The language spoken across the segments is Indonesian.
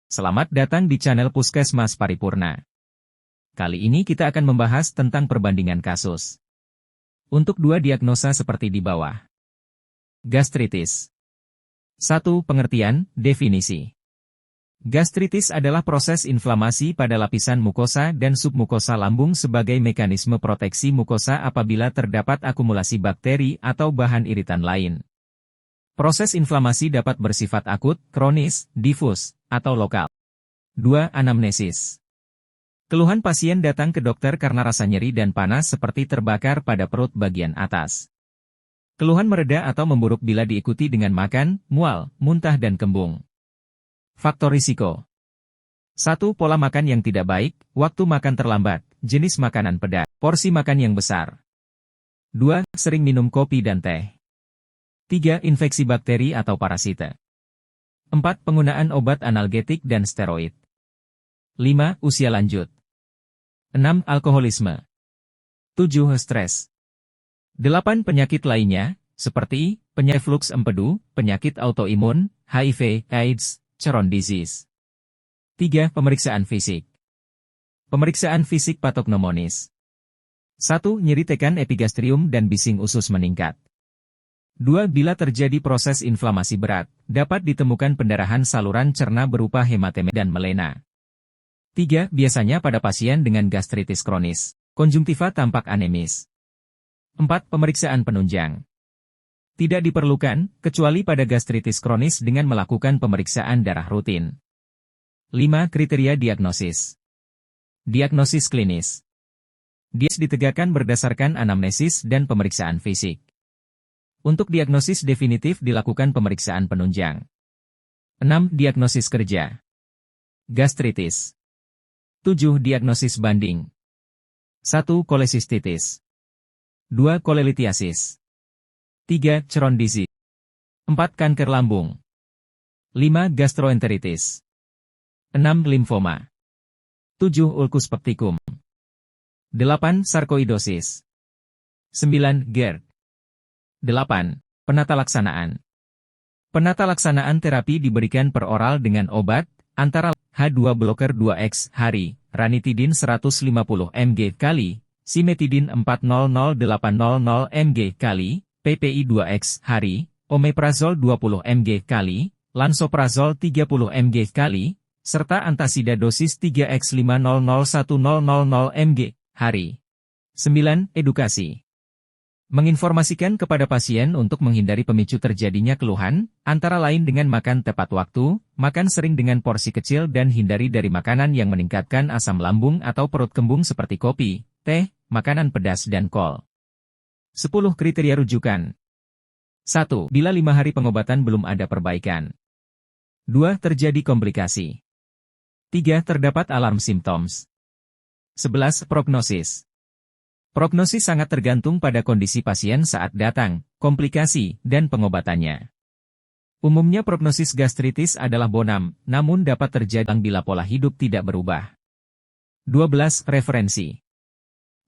Selamat datang di channel Puskesmas Paripurna. Kali ini kita akan membahas tentang perbandingan kasus. Untuk dua diagnosa seperti di bawah. Gastritis. 1. Pengertian, definisi. Gastritis adalah proses inflamasi pada lapisan mukosa dan submukosa lambung sebagai mekanisme proteksi mukosa apabila terdapat akumulasi bakteri atau bahan iritan lain. Proses inflamasi dapat bersifat akut, kronis, difus, atau lokal. 2. Anamnesis. Keluhan pasien datang ke dokter karena rasa nyeri dan panas seperti terbakar pada perut bagian atas. Keluhan mereda atau memburuk bila diikuti dengan makan, mual, muntah dan kembung. Faktor risiko. 1. Pola makan yang tidak baik, waktu makan terlambat, jenis makanan pedas, porsi makan yang besar. 2. Sering minum kopi dan teh. 3. Infeksi bakteri atau parasita. 4. Penggunaan obat analgetik dan steroid. 5. Usia lanjut. 6. Alkoholisme. 7. Stres. 8. Penyakit lainnya, seperti penyakit flux empedu, penyakit autoimun, HIV, AIDS, Crohn disease. 3. Pemeriksaan fisik. Pemeriksaan fisik patognomonis. 1. Nyeri tekan epigastrium dan bising usus meningkat. 2. Bila terjadi proses inflamasi berat, dapat ditemukan pendarahan saluran cerna berupa hematema dan melena. 3. Biasanya pada pasien dengan gastritis kronis, konjungtiva tampak anemis. 4. Pemeriksaan penunjang. Tidak diperlukan, kecuali pada gastritis kronis dengan melakukan pemeriksaan darah rutin. 5. Kriteria diagnosis. Diagnosis klinis. Diagnosis ditegakkan berdasarkan anamnesis dan pemeriksaan fisik. Untuk diagnosis definitif dilakukan pemeriksaan penunjang. 6. Diagnosis kerja. Gastritis. 7. Diagnosis banding. 1. Kolesistitis. 2. Kolelitiasis. 3. Crohn disease. 4. Kanker lambung. 5. Gastroenteritis. 6. Limfoma. 7. Ulcus pepticum. 8. Sarkoidosis. 9. GERD. 8. Penata laksanaan. Penata laksanaan terapi diberikan per oral dengan obat, antara H2 blocker 2x hari, ranitidin 150 mg kali, simetidin 400-800 mg kali, PPI 2x hari, omeprazol 20 mg kali, lansoprazol 30 mg kali, serta antasida dosis 3x 500-1000 mg hari. 9. Edukasi. Menginformasikan kepada pasien untuk menghindari pemicu terjadinya keluhan, antara lain dengan makan tepat waktu, makan sering dengan porsi kecil dan hindari dari makanan yang meningkatkan asam lambung atau perut kembung seperti kopi, teh, makanan pedas dan kol. 10. Kriteria rujukan. 1. Bila 5 hari pengobatan belum ada perbaikan. 2. Terjadi komplikasi. 3. Terdapat alarm simptoms. 11. Prognosis. Prognosis sangat tergantung pada kondisi pasien saat datang, komplikasi, dan pengobatannya. Umumnya prognosis gastritis adalah bonam, namun dapat terjadi bila pola hidup tidak berubah. 12. Referensi.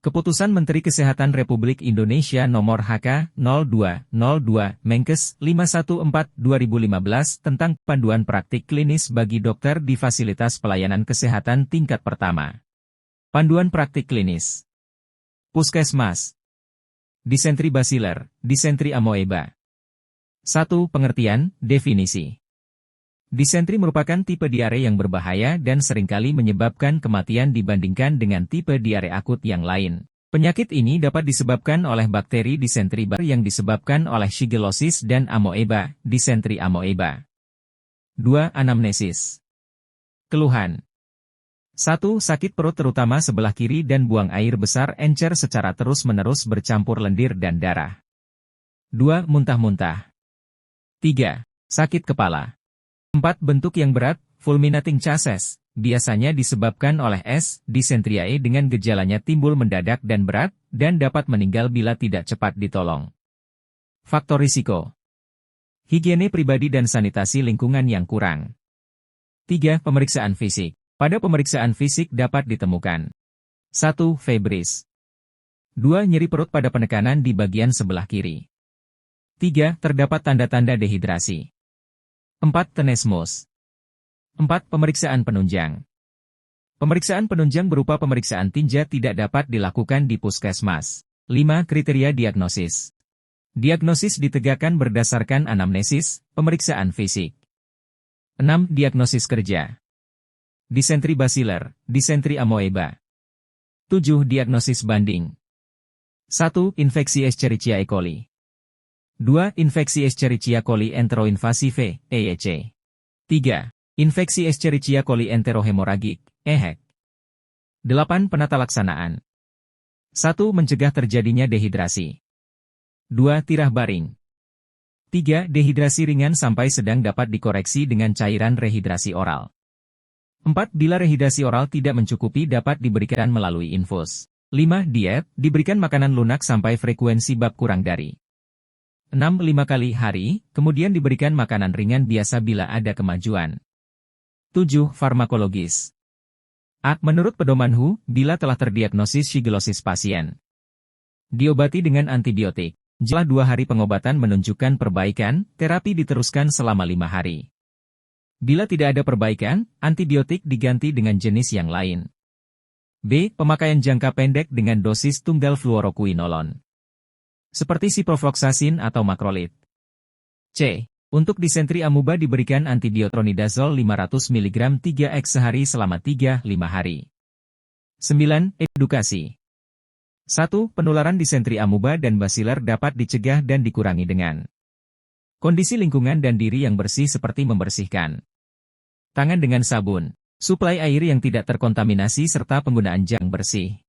Keputusan Menteri Kesehatan Republik Indonesia Nomor HK-02-02 Menkes 514/2015 tentang panduan praktik klinis bagi dokter di fasilitas pelayanan kesehatan tingkat pertama. Panduan praktik klinis. Puskesmas. Disentri basiler, disentri amoeba. 1. Pengertian, definisi. Disentri merupakan tipe diare yang berbahaya dan seringkali menyebabkan kematian dibandingkan dengan tipe diare akut yang lain. Penyakit ini dapat disebabkan oleh bakteri disentri yang disebabkan oleh shigellosis dan amoeba, disentri amoeba. 2. Anamnesis. Keluhan. 1. Sakit perut terutama sebelah kiri dan buang air besar encer secara terus-menerus bercampur lendir dan darah. 2. Muntah-muntah. 3. Sakit kepala. 4. Bentuk yang berat, fulminating chassis, biasanya disebabkan oleh S. dysenteriae dengan gejalanya timbul mendadak dan berat, dan dapat meninggal bila tidak cepat ditolong. Faktor risiko. Higiene pribadi dan sanitasi lingkungan yang kurang. 3. Pemeriksaan fisik. Pada pemeriksaan fisik dapat ditemukan 1. Febris. 2. Nyeri perut pada penekanan di bagian sebelah kiri. 3. Terdapat tanda-tanda dehidrasi. 4. Tenesmus. 4. Pemeriksaan penunjang. Pemeriksaan penunjang berupa pemeriksaan tinja tidak dapat dilakukan di puskesmas. 5. Kriteria diagnosis. Diagnosis ditegakkan berdasarkan anamnesis, pemeriksaan fisik. 6. Diagnosis kerja. Disentri basiler, disentri amoeba. 7. Diagnosis banding. 1. Infeksi Escherichia E. coli. 2. Infeksi Escherichia coli enteroinvasive, EEC. 3. Infeksi Escherichia coli enterohemoragik, EHEC. 8. Penata laksanaan. 1. Mencegah terjadinya dehidrasi. 2. Tirah baring. 3. Dehidrasi ringan sampai sedang dapat dikoreksi dengan cairan rehidrasi oral. 4. Bila rehidrasi oral tidak mencukupi dapat diberikan melalui infus. 5. Diet, diberikan makanan lunak sampai frekuensi bab kurang dari 6-5 kali hari, kemudian diberikan makanan ringan biasa bila ada kemajuan. 7. Farmakologis. A. Menurut pedoman WHO, bila telah terdiagnosis shigellosis pasien diobati dengan antibiotik. Setelah 2 hari pengobatan menunjukkan perbaikan, terapi diteruskan selama 5 hari. Bila tidak ada perbaikan, antibiotik diganti dengan jenis yang lain. B. Pemakaian jangka pendek dengan dosis tunggal fluoroquinolon. Seperti ciprofloxacin atau makrolid. C. Untuk disentri amuba diberikan antibioronidazol 500 mg 3x sehari selama 3-5 hari. 9. Edukasi. 1. Penularan disentri amuba dan basiler dapat dicegah dan dikurangi dengan kondisi lingkungan dan diri yang bersih seperti membersihkan tangan dengan sabun, suplai air yang tidak terkontaminasi serta penggunaan jang bersih.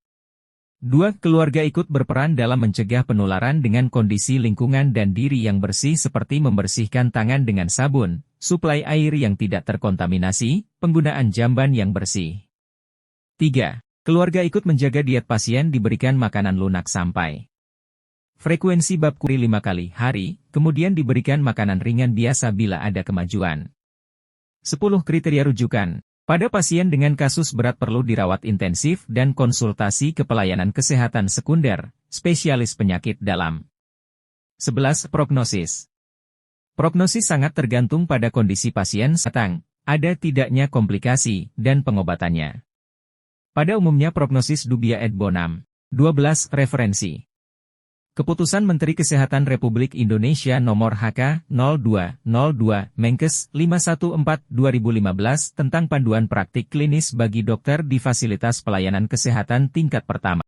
2. Keluarga ikut berperan dalam mencegah penularan dengan kondisi lingkungan dan diri yang bersih seperti membersihkan tangan dengan sabun, suplai air yang tidak terkontaminasi, penggunaan jamban yang bersih. 3. Keluarga ikut menjaga diet pasien diberikan makanan lunak sampai frekuensi bab kuri 5 kali hari, kemudian diberikan makanan ringan biasa bila ada kemajuan. 10. Kriteria rujukan. Pada pasien dengan kasus berat perlu dirawat intensif dan konsultasi ke pelayanan kesehatan sekunder, spesialis penyakit dalam. 11. Prognosis. Prognosis sangat tergantung pada kondisi pasien sedang, ada tidaknya komplikasi, dan pengobatannya. Pada umumnya prognosis dubia et bonam. 12. Referensi. Keputusan Menteri Kesehatan Republik Indonesia Nomor HK-02-02, Menkes 514/2015 tentang panduan praktik klinis bagi dokter di fasilitas pelayanan kesehatan tingkat pertama.